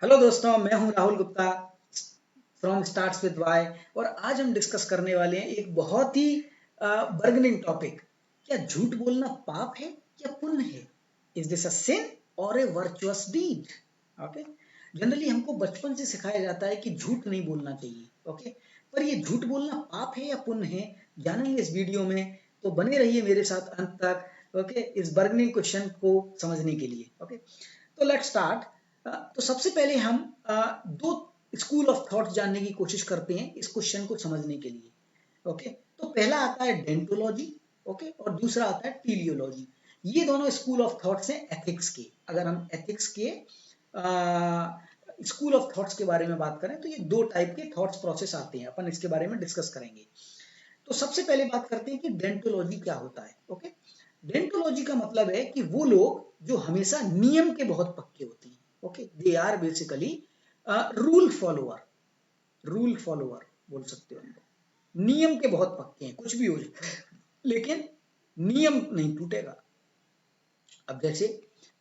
Hello दोस्तों, मैं हूं Rahul Gupta from starts with Y. और आज हम डिस्कस करने वाले हैं एक बहुत ही बर्गनिंग टॉपिक। क्या झूठ बोलना पाप है या पुण्य है? इज दिस अ सिन और ए वर्चुअस डीड? ओके। जनरली हमको बचपन से सिखाया जाता है कि झूठ नहीं बोलना चाहिए। ओके। पर ये झूठ बोलना पाप है या पुण्य है, जानेंगे इस वीडियो में। तो बने रहिए मेरे साथ अंत तक। ओके, इस बर्गनिंग क्वेश्चन को समझने के लिए। ओके, तो लेट्स स्टार्ट। तो सबसे पहले हम दो स्कूल ऑफ थॉट जानने की कोशिश करते हैं इस क्वेश्चन को समझने के लिए। ओके, तो पहला आता है डेंटोलॉजी। ओके, और दूसरा आता है टीलियोलॉजी। ये दोनों स्कूल ऑफ थॉट्स हैं एथिक्स के। अगर हम एथिक्स के स्कूल ऑफ थॉट्स के बारे में बात करें तो ये दो टाइप के थॉट्स प्रोसेस आते हैं, अपन इसके बारे में डिस्कस करेंगे। तो सबसे पहले बात करते हैं कि डेंटोलॉजी क्या होता है। ओके, डेंटोलॉजी का मतलब है कि वो लोग जो हमेशा नियम के बहुत पक्के होते हैं। Okay, they are basically rule follower. Rule follower बोल सकते हो उनको। नियम के बहुत पक्के हैं, कुछ भी हो जाए लेकिन नियम नहीं टूटेगा। अब जैसे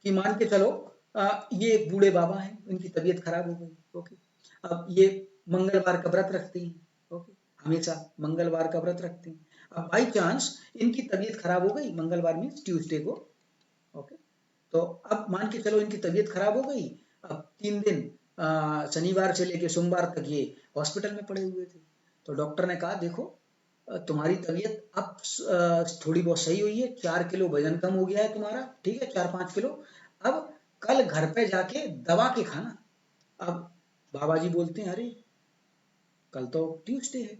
कि मान के चलो ये एक बूढ़े बाबा हैं, इनकी तबीयत खराब हो गई। ओके, अब ये मंगलवार का व्रत रखते हैं। ओके, हमेशा मंगलवार का व्रत रखते हैं। अब बाई चांस इनकी तबीयत खराब हो गई, मंगलवार मीन्स ट्यूसडे को। ओके, तो अब मान के चलो इनकी तबीयत खराब हो गई। अब 3 दिन शनिवार से लेके सोमवार तक ये हॉस्पिटल में पड़े हुए थे। तो डॉक्टर ने कहा देखो, तुम्हारी तबीयत अब थोड़ी बहुत सही हुई है, 4 किलो वजन कम हो गया है तुम्हारा, ठीक है, 4-5 किलो। अब कल घर पे जाके दबा के खाना। अब बाबा जी बोलते हैं अरे कल तो ट्यूसडे है,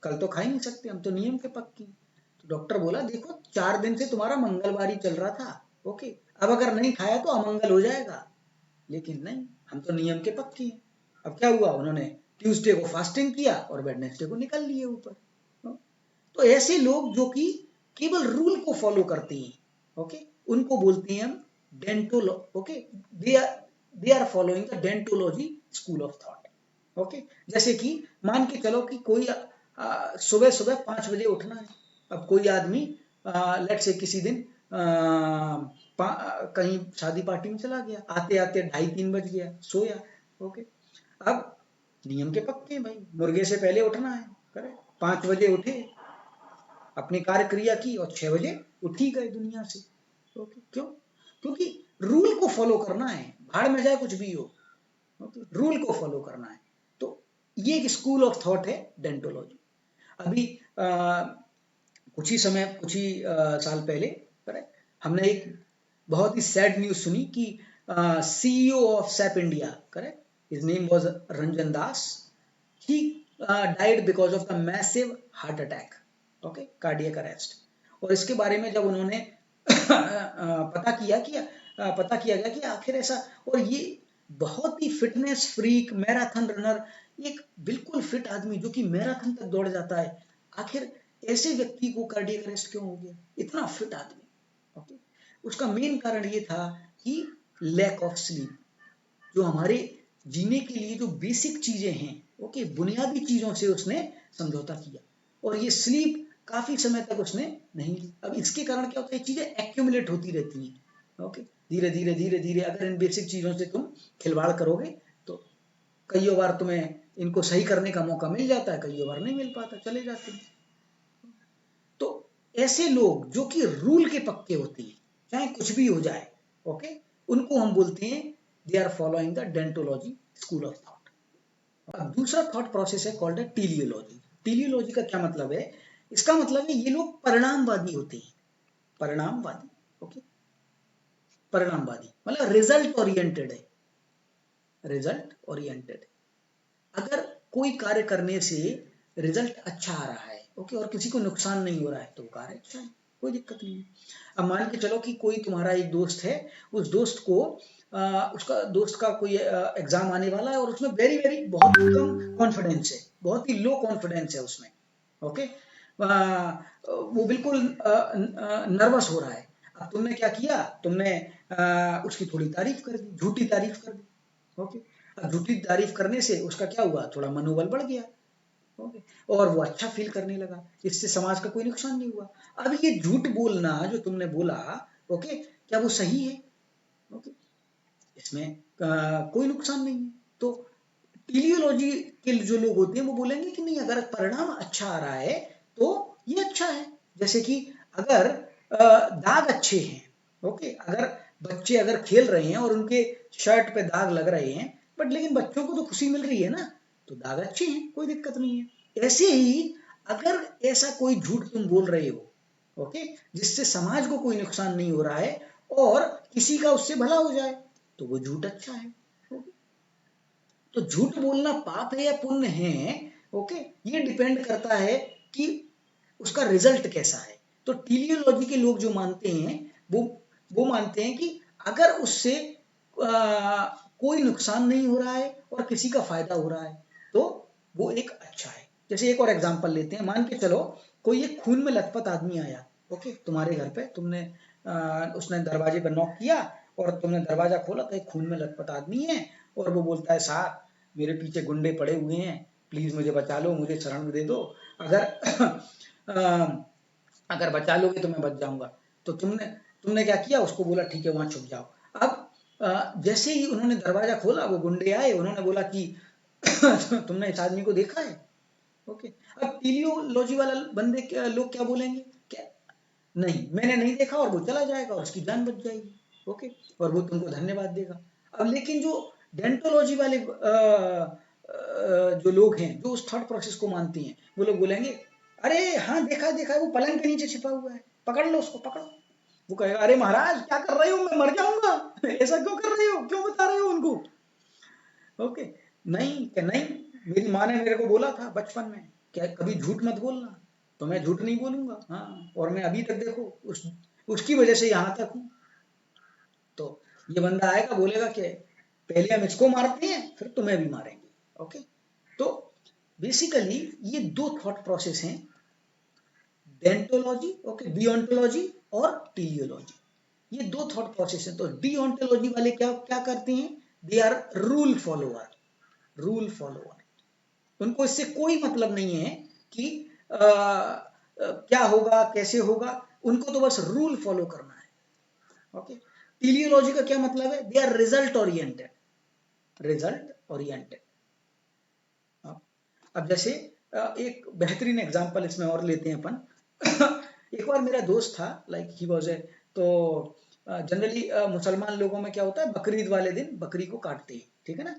कल तो खा ही नहीं सकते, हम तो नियम के पक्के। तो डॉक्टर बोला देखो 4 दिन से तुम्हारा मंगलवार ही चल रहा था। ओके, अब अगर नहीं खाया तो अमंगल हो जाएगा, लेकिन नहीं, हम तो नियम के पक्के हैं। अब क्या हुआ, उन्होंने ट्यूसडे को फास्टिंग किया और वेडनेसडे को निकल लिए ऊपर। तो ऐसे लोग जो कि केवल रूल को फॉलो करते हैं, ओके, उनको बोलते हैं हम डेंटोलो। Okay, they are following the deontology school of thought. Okay, जैसे कि मान के चलो कि कोई सुबह सुबह 5 बजे उठना है। अब कोई आदमी लेट से किसी दिन कहीं शादी पार्टी में चला गया, आते आते 2:30-3 बज गया, सोया। ओके, अब नियम के पक्के भाई, मुर्गे से पहले उठना है, करेक्ट। 5 बजे उठे, अपनी कार्य क्रिया की और 6 बजे उठ ही गए दुनिया से। ओके, क्यों? क्योंकि रूल को फॉलो करना है, भाड़ में जाए कुछ भी हो। ओके, रूल को फॉलो करना है। तो ये एक स्कूल ऑफ थॉट है डेंटोलॉजी। अभी कुछ ही साल पहले, करेक्ट, हमने एक बहुत ही सैड न्यूज सुनी कि CEO of SAP India, correct, his name was Ranjan Das, he died because of the massive heart attack. Okay, cardiac arrest. और इसके बारे में जब उन्होंने पता किया गया कि आखिर ऐसा, और ये बहुत ही फिटनेस फ्रीक मैराथन रनर, एक बिल्कुल फिट आदमी जो कि मैराथन तक दौड़ जाता है, आखिर ऐसे व्यक्ति को कार्डियक अरेस्ट क्यों हो गया, इतना फिट आदमी। ओके, उसका मेन कारण ये था कि लैक ऑफ स्लीप। जो हमारे जीने के लिए जो बेसिक चीजें हैं, ओके, बुनियादी चीजों से उसने समझौता किया, और ये स्लीप काफी समय तक उसने नहीं ली। अब इसके कारण क्या होता है, चीजें एक्यूमुलेट होती रहती हैं। ओके, धीरे धीरे धीरे धीरे अगर इन बेसिक चीजों से तुम खिलवाड़ करोगे तो कई बार तुम्हें इनको सही करने का मौका मिल जाता है, कई बार नहीं मिल पाता, चले जाते हैं। तो ऐसे लोग जो कि रूल के पक्के होते हैं, चाहे कुछ भी हो जाए, ओके, उनको हम बोलते हैं they are following the deontology school of thought. अब दूसरा थॉट प्रोसेस है कॉल्ड है टीलियोलॉजी। टीलियोलॉजी का क्या मतलब है? इसका मतलब है ये लोग परिणामवादी होते हैं। परिणामवादी, ओके, परिणामवादी मतलब रिजल्ट ओरिएंटेड है। रिजल्ट ओरिएंटेड, अगर कोई कार्य करने से रिजल्ट अच्छा आ रहा है, ओके, और किसी को नुकसान नहीं हो रहा है तो कार्य अच्छा है, कोई दिक्कत नहीं है। अब मान के चलो कि कोई तुम्हारा एक दोस्त है, उस दोस्त को उसका दोस्त का कोई एग्जाम आने वाला है और उसमें वेरी वेरी बहुत कम कॉन्फिडेंस है, बहुत ही लो कॉन्फिडेंस है उसमें। ओके, वो बिल्कुल नर्वस हो रहा है। अब तुमने क्या किया, तुमने उसकी थोड़ी तारीफ कर दी, झूठी तारीफ कर दी। ओके, अब झूठी तारीफ करने से उसका क्या हुआ, थोड़ा मनोबल बढ़ गया। ओके, और वो अच्छा फील करने लगा, इससे समाज का कोई नुकसान नहीं हुआ। अब ये झूठ बोलना जो तुमने बोला, ओके, क्या वो सही है? ओके, इसमें कोई नुकसान नहीं है। तो टेलियोलॉजी के जो लोग होते हैं वो बोलेंगे कि नहीं, अगर परिणाम अच्छा आ रहा है तो ये अच्छा है। जैसे कि अगर दाग अच्छे हैं, ओके, अगर बच्चे अगर खेल रहे हैं और उनके शर्ट पे दाग लग रहे हैं, बट लेकिन बच्चों को तो खुशी मिल रही है ना, तो दाग अच्छे हैं, कोई दिक्कत नहीं है। ऐसे ही अगर ऐसा कोई झूठ तुम बोल रहे हो, ओके, जिससे समाज को कोई नुकसान नहीं हो रहा है और किसी का उससे भला हो जाए, तो वो झूठ अच्छा है। तो झूठ बोलना पाप है या पुण्य है, ओके, ये डिपेंड करता है कि उसका रिजल्ट कैसा है। तो टेलियोलॉजी के लोग जो मानते हैं वो मानते हैं कि अगर उससे कोई नुकसान नहीं हो रहा है और किसी का फायदा हो रहा है तो वो एक अच्छा है। जैसे एक और एग्जांपल लेते हैं, मान के चलो कोई एक खून में लथपथ आदमी आया, ओके, तुम्हारे घर पे, तुमने उसने दरवाजे पर नॉक किया और तुमने दरवाजा खोला तो एक खून में लथपथ आदमी है और वो बोलता है, साहब मेरे पीछे गुंडे पड़े हुए हैं, प्लीज मुझे बचा लो, मुझे शरण दे दो, अगर अगर बचा लोगे तो मैं बच जाऊंगा। तो तुमने क्या किया, उसको बोला ठीक है वहां छुप जाओ। अब जैसे ही उन्होंने दरवाजा खोला, वो गुंडे आए, उन्होंने बोला कि तुमने इस आदमी को देखा है, ओके। अब टेलियोलॉजी वाला लोग क्या बोलेंगे, क्या नहीं, मैंने नहीं देखा, और वो चला जाएगा और उसकी जान बच जाएगी, ओके, और वो तुमको धन्यवाद देगा। अब लेकिन जो डेंटोलॉजी वाले जो लोग हैं, जो उस थॉट प्रोसेस को मानते हैं, वो लोग बोलेंगे, अरे हाँ देखा देखा, वो पलंग के नीचे छिपा हुआ है, पकड़ लो उसको, पकड़ो। वो कहेगा, अरे महाराज क्या कर रहे हो, मैं मर जाऊंगा, ऐसा क्यों कर रहे हो, क्यों बता रहे हो उनको, ओके। नहीं क्या नहीं, मेरी माँ ने मेरे को बोला था बचपन में, क्या कभी झूठ मत बोलना, तो मैं झूठ नहीं बोलूंगा, हाँ, और मैं अभी तक देखो उसकी वजह से यहाँ तक हूँ। तो ये बंदा आएगा बोलेगा कि पहले हम इसको मारते हैं फिर तुम्हें भी मारेंगे, ओके। तो बेसिकली ये दो थॉट प्रोसेस हैं, डेंटोलॉजी, ओके, डिओन्टोलॉजी और टेलियोलॉजी, ये दो थॉट प्रोसेस हैं। तो डिओन्टोलॉजी वाले क्या क्या करते हैं, they are rule follower, rule follower, उनको इससे कोई मतलब नहीं है कि क्या होगा कैसे होगा, उनको तो बस रूल फॉलो करना है, ओके। टेलियोलॉजी का क्या मतलब है, they are result oriented, result oriented. अब जैसे एक बेहतरीन एग्जांपल इसमें और लेते हैं अपन। एक बार मेरा दोस्त था, लाइक ही वाज ए, तो जनरली मुसलमान लोगों में क्या होता है, बकरीद वाले दिन बकरी को काटते हैं, ठीक है ना।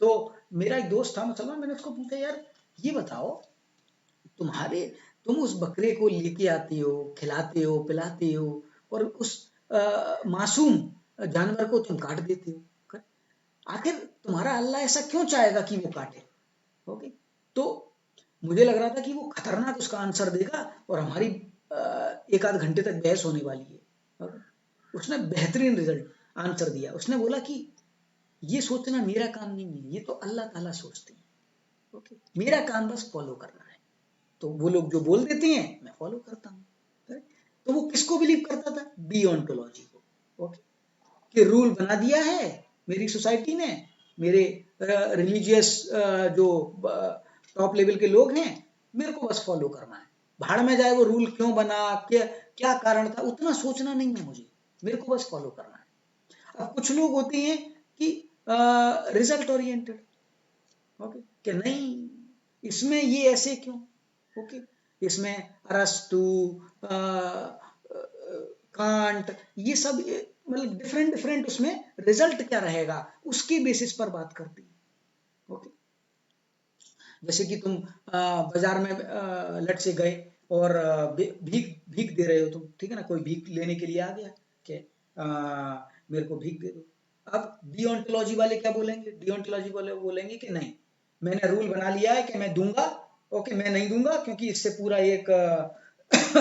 तो मेरा एक दोस्त था मुसलमान, मैंने उसको पूछा, यार ये बताओ, तुम उस बकरे को लेके आते हो, खिलाते हो, पिलाते हो, और उस मासूम जानवर को तुम काट देते हो, आखिर तुम्हारा अल्लाह ऐसा क्यों चाहेगा कि वो काटे, ओके। तो मुझे लग रहा था कि वो खतरनाक उसका आंसर देगा और हमारी एक आध घंटे तक बहस होने वाली है। उसने बेहतरीन रिजल्ट आंसर दिया, उसने बोला कि ये सोचना मेरा काम नहीं है, ये तो अल्लाह ताला सोचते हैं, ओके, मेरा काम बस फॉलो करना है। तो वो लोग जो बोल देते हैं मैं फॉलो करता हूँ। तो वो किसको बिलीव करता था, डिओन्टोलॉजी को, ओके, कि रूल बना दिया है मेरी सोसाइटी ने, मेरे रिलीजियस जो टॉप लेवल के लोग हैं, मेरे को बस फॉलो करना है, भाड़ में जाए वो रूल क्यों बना, क्या क्या कारण था, उतना सोचना नहीं है मुझे, मेरे को बस फॉलो करना है। अब कुछ लोग होते हैं कि रिजल्ट ओरिएंटेड, ओके, कि नहीं इसमें ये ऐसे क्यों, ओके, इसमें अरस्तु, कांट, ये सब मतलब डिफरेंट डिफरेंट उसमें रिजल्ट क्या रहेगा उसके बेसिस पर बात करती है, ओके। जैसे कि तुम बाजार में लट से गए और भीख भीख दे रहे हो तुम, ठीक है ना, कोई भीख लेने के लिए आ गया कि मेरे को भीख दे दो। अब डिओन्टोलॉजी वाले क्या बोलेंगे, डिओन्टोलॉजी वाले बोलेंगे कि नहीं, मैंने रूल बना लिया है कि मैं दूंगा, ओके, मैं नहीं दूंगा क्योंकि इससे पूरा एक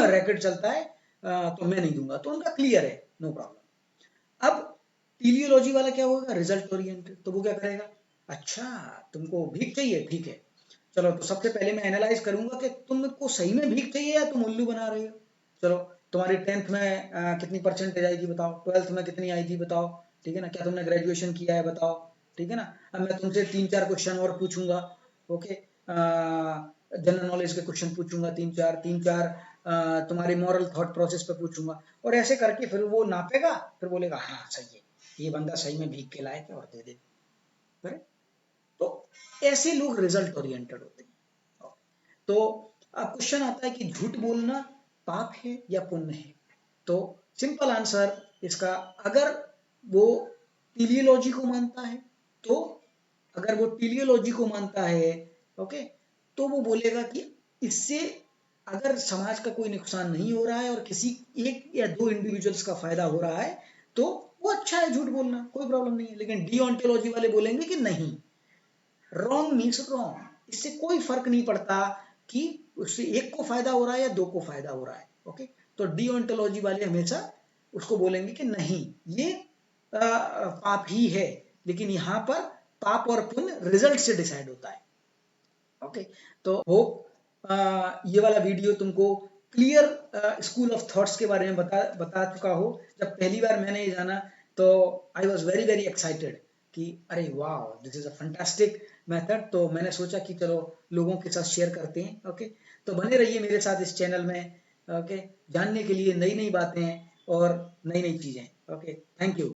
रैकेट चलता है, तो मैं नहीं दूंगा, तो उनका क्लियर है, नो प्रॉब्लम। अब टेलियोलॉजी वाला क्या होगा, रिजल्ट ओरिएंटेड, तो वो क्या करेगा, अच्छा तुमको भीख चाहिए, ठीक है, चलो तो सबसे पहले मैं एनालाइज करूंगा कि तुमको सही में भीख चाहिए या तुम उल्लू बना रहे हो। चलो तुम्हारी 10th में कितनी परसेंटेज आएगी बताओ, 12th में कितनी आएगी बताओ, ठीक है ना, क्या तुमने ग्रेजुएशन किया है बताओ, ठीक है ना। अब मैं तुमसे 3-4 क्वेश्चन और पूछूंगा, ओके, जनरल नॉलेज के क्वेश्चन पूछूंगा, 3-4 तुम्हारे मॉरल थॉट प्रोसेस पे पूछूंगा, और ऐसे करके फिर वो नापेगा, फिर बोलेगा हाँ सही है, ये बंदा सही में भीख के लायक है और दे दे। करेक्ट। तो ऐसे लोग रिजल्ट ओरिएंटेड होते हैं। तो अब क्वेश्चन आता है कि झूठ बोलना पाप है या पुण्य है। तो सिंपल आंसर इसका, अगर वो टेलियोलॉजी को मानता है तो, अगर वो टेलियोलॉजी को मानता है, ओके, तो वो बोलेगा कि इससे अगर समाज का कोई नुकसान नहीं हो रहा है और किसी एक या दो इंडिविजुअल्स का फायदा हो रहा है तो वो अच्छा है, झूठ बोलना कोई प्रॉब्लम नहीं है। लेकिन डिओन्टोलॉजी वाले बोलेंगे कि नहीं, रॉन्ग मीन्स रॉन्ग, इससे कोई फर्क नहीं पड़ता कि उससे एक को फायदा हो रहा है या दो को फायदा हो रहा है। ओके, तो डिओन्टोलॉजी वाले हमेशा उसको बोलेंगे कि नहीं, ये पाप ही है, लेकिन यहाँ पर पाप और पुण्य रिजल्ट से डिसाइड होता है। ओके, तो होप ये वाला वीडियो तुमको क्लियर स्कूल ऑफ थॉट्स के बारे में बता चुका हो। जब पहली बार मैंने ये जाना तो I was very very excited कि अरे वाह, this is a fantastic method. तो मैंने सोचा कि चलो लोगों के साथ शेयर करते हैं। ओके, तो बने रहिए मेरे साथ इस चैनल में, ओके, जानने के लिए नई नई बातें और नई नई चीजें। Okay, thank you.